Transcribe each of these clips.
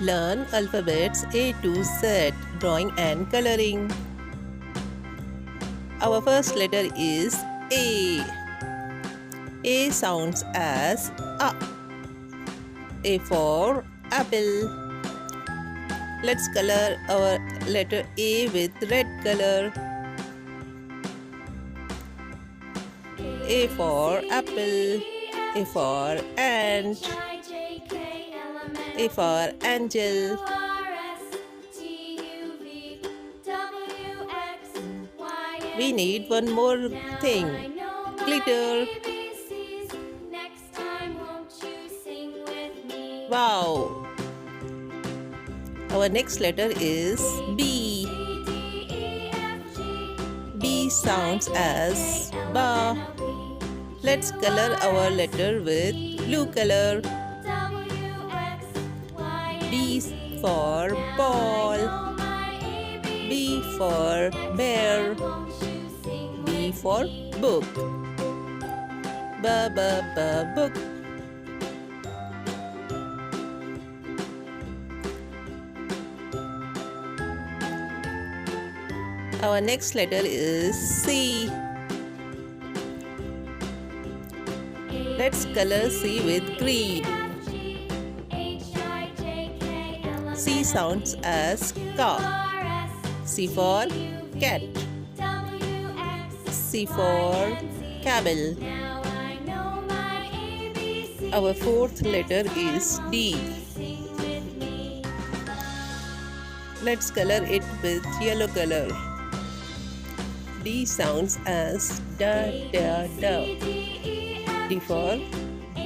Learn alphabets A to Z, drawing and coloring. Our first letter is A. A sounds as A. A for apple. Let's color our letter A with red color. A for apple. A for ant. A for angel. We need one more thing. Glitter. Wow! Our next letter is B. B sounds as ba. Let's color our letter with blue color. B for ball. B for bear. B for book. Book. Our next letter is C. Let's color C with green. C sounds as ka. C for cat. C for camel. Our fourth letter is D. Let's color it with yellow color. D sounds as da. D for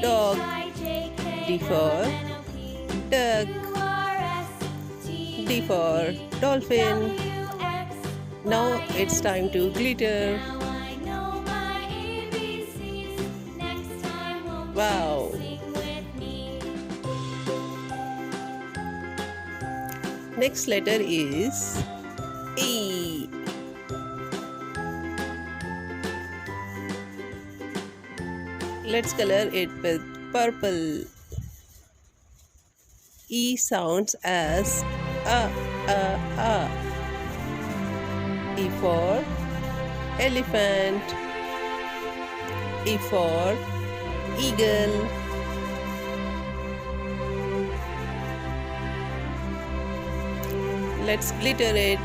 dog. D for duck. D for dolphin. Now it's time to glitter. Wow! Next letter is E. Let's color it with purple. E sounds as a. E for elephant. E for eagle. Let's glitter it.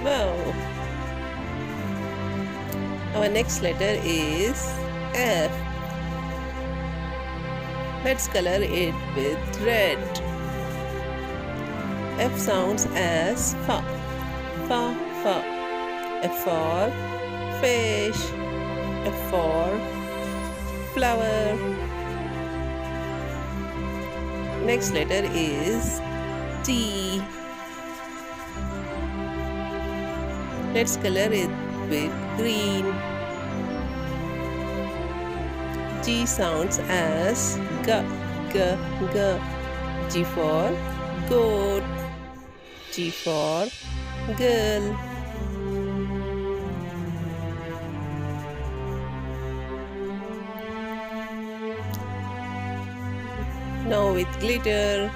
Wow! Our next letter is F. Let's color it with red. F sounds as fa. F for fish. F for flower. Next letter is T. Let's color it with green. G sounds as g. G for goat. G for girl. Now with glitter.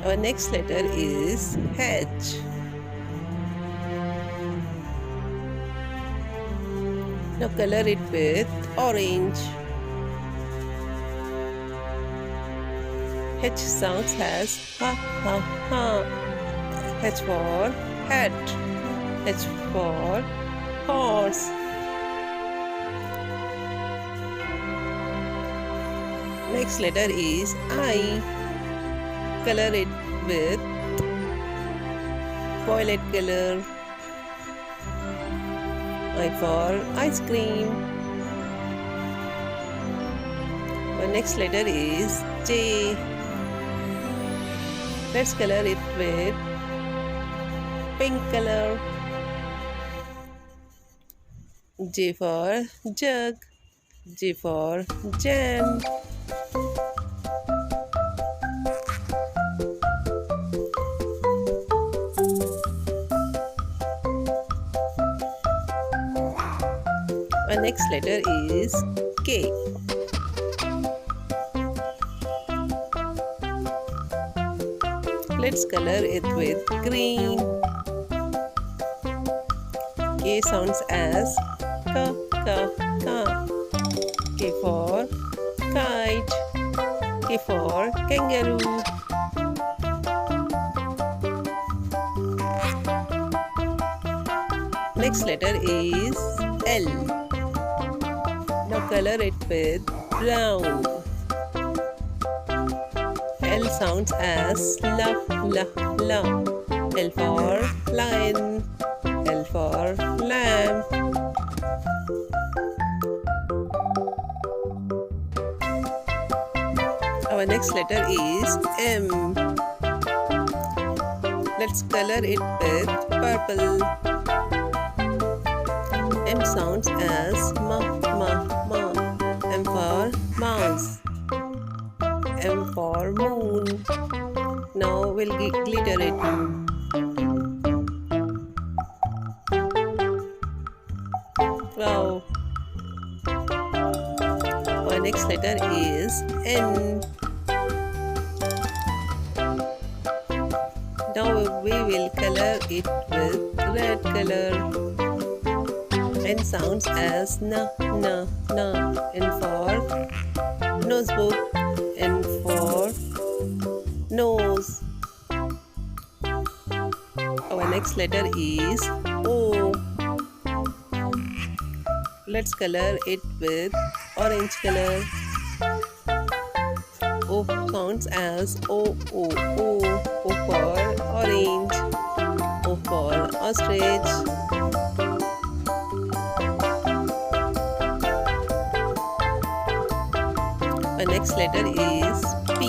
Our next letter is H. Now color it with orange. H sounds as ha. H for hat. H for horse. Next letter is I. Color it with violet color. I for ice cream. Our next letter is J. Let's color it with pink color. J for jug. J for jam. next letter is K. Let's color it with green. K sounds as ka ka ka. K for kite. K for kangaroo. Next letter is L. Now color it with brown. L sounds as la la la. L for lion. L for lamb. Our next letter is M. Let's color it with purple. M sounds as ma ma ma. M for mouse. M for moon. Now we'll glitter it. Wow. Our next letter is N. Now we will color it with red color. N sounds as na na na. N for notebook. N for nose. Our next letter is O. Let's color it with orange color. O sounds as O O O. O for orange. O for ostrich. Our next letter is P.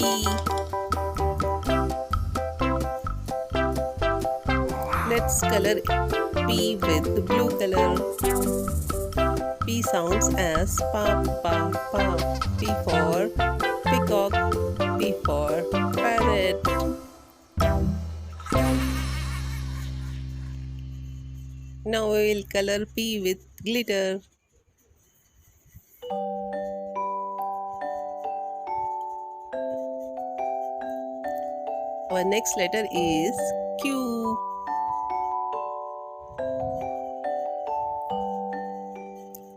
Let's color P with blue color. P sounds as pa pa pa. P for peacock. P for parrot. Now we will color P with glitter. Our next letter is Q.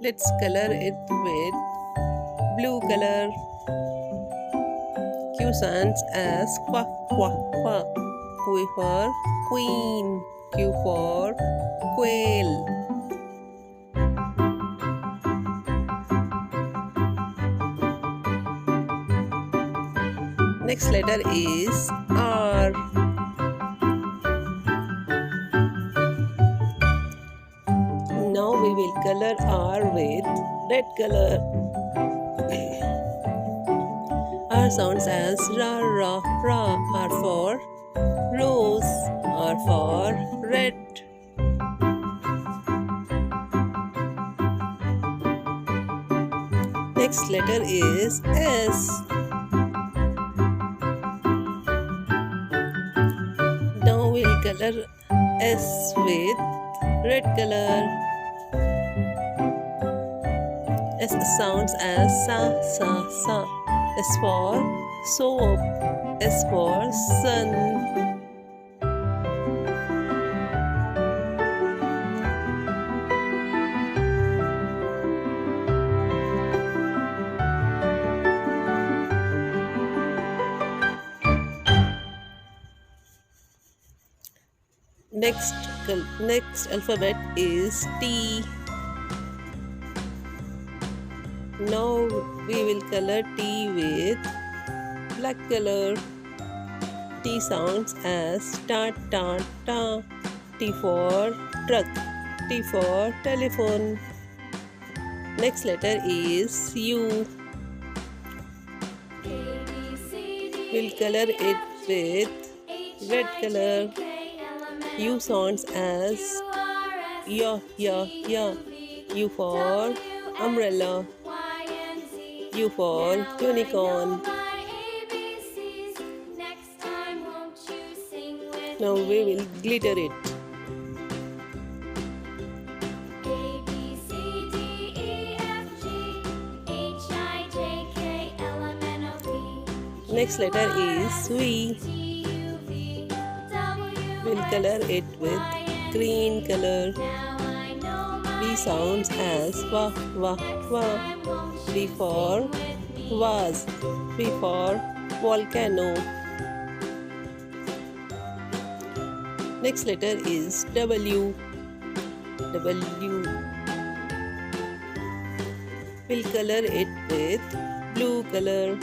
Let's color it with blue color. Q sounds as quack quack quack. Q for queen. Q for quail. Next letter is R. Now we will color R with red color. R sounds as ra ra ra. R for rose. R for red. Next letter is S. Now we'll color S with red color. S sounds as sa sa sa. S for soap. S for sun. Next alphabet is T. Now we will color T with black color. T sounds as ta ta ta. T for truck. T for telephone. Next letter is U. We'll color it with red color. U sounds as ya ya ya. U for umbrella. U for unicorn. Now we will glitter it. Next letter is V. We'll color it with green color. V sounds as va, va, va. V for vase. V for volcano. Next letter is W. W. We'll color it with blue color.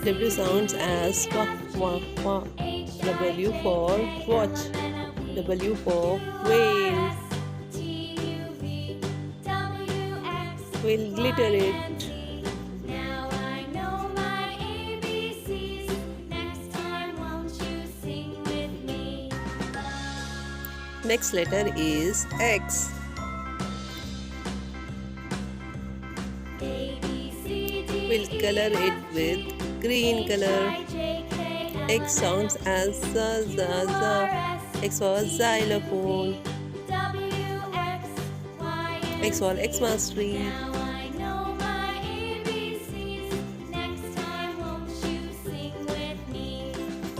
W sounds as wa, wa, wa. W for watch. W for whale. We'll glitter it. Next letter is X. We'll color it with green color. X sounds as za, za, za. X for xylophone. X for Xmas tree.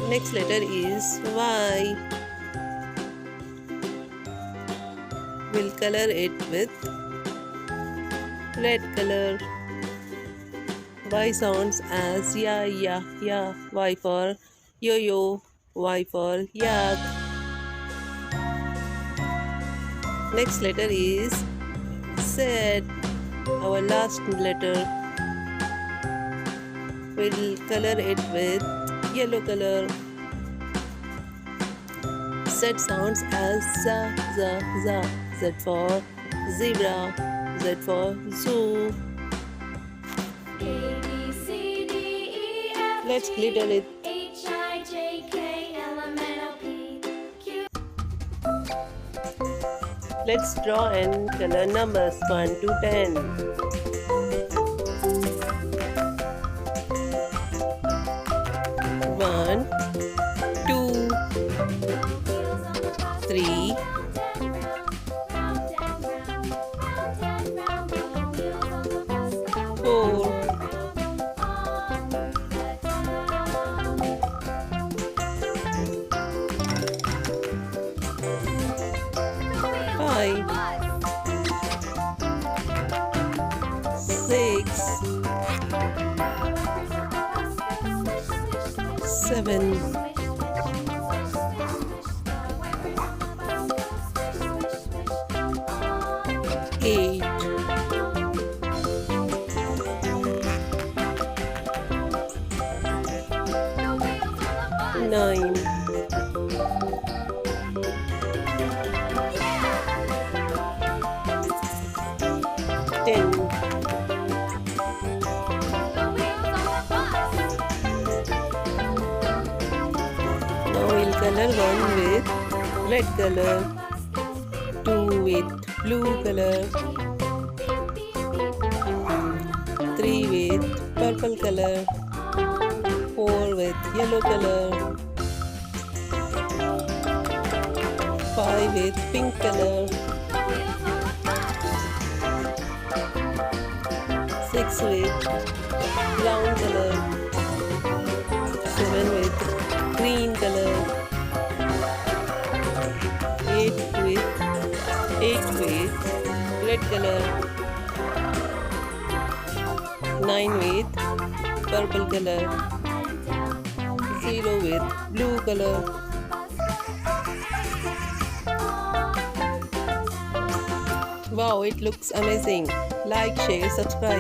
Next letter is Y. We'll color it with red color. Y sounds as ya, ya, ya. Y for yo-yo. Y for yak. Next letter is Z. Our last letter. We'll color it with yellow color. Z sounds as za, za, za. Z for zebra. Z for zoo. Let's glitter it. Let's draw and color numbers 1 to 10. 1, 2, 3, 4, 5, 6, 7, 8, 9, 10. Now we'll color 1 with red color, 2 with blue color, 3 with purple color, 4 with yellow color, 5 with pink color, 6 with brown color, 7 with green color, 8 with red color, 9 with purple color, 0 with blue color. Wow, it looks amazing. Like, share, subscribe.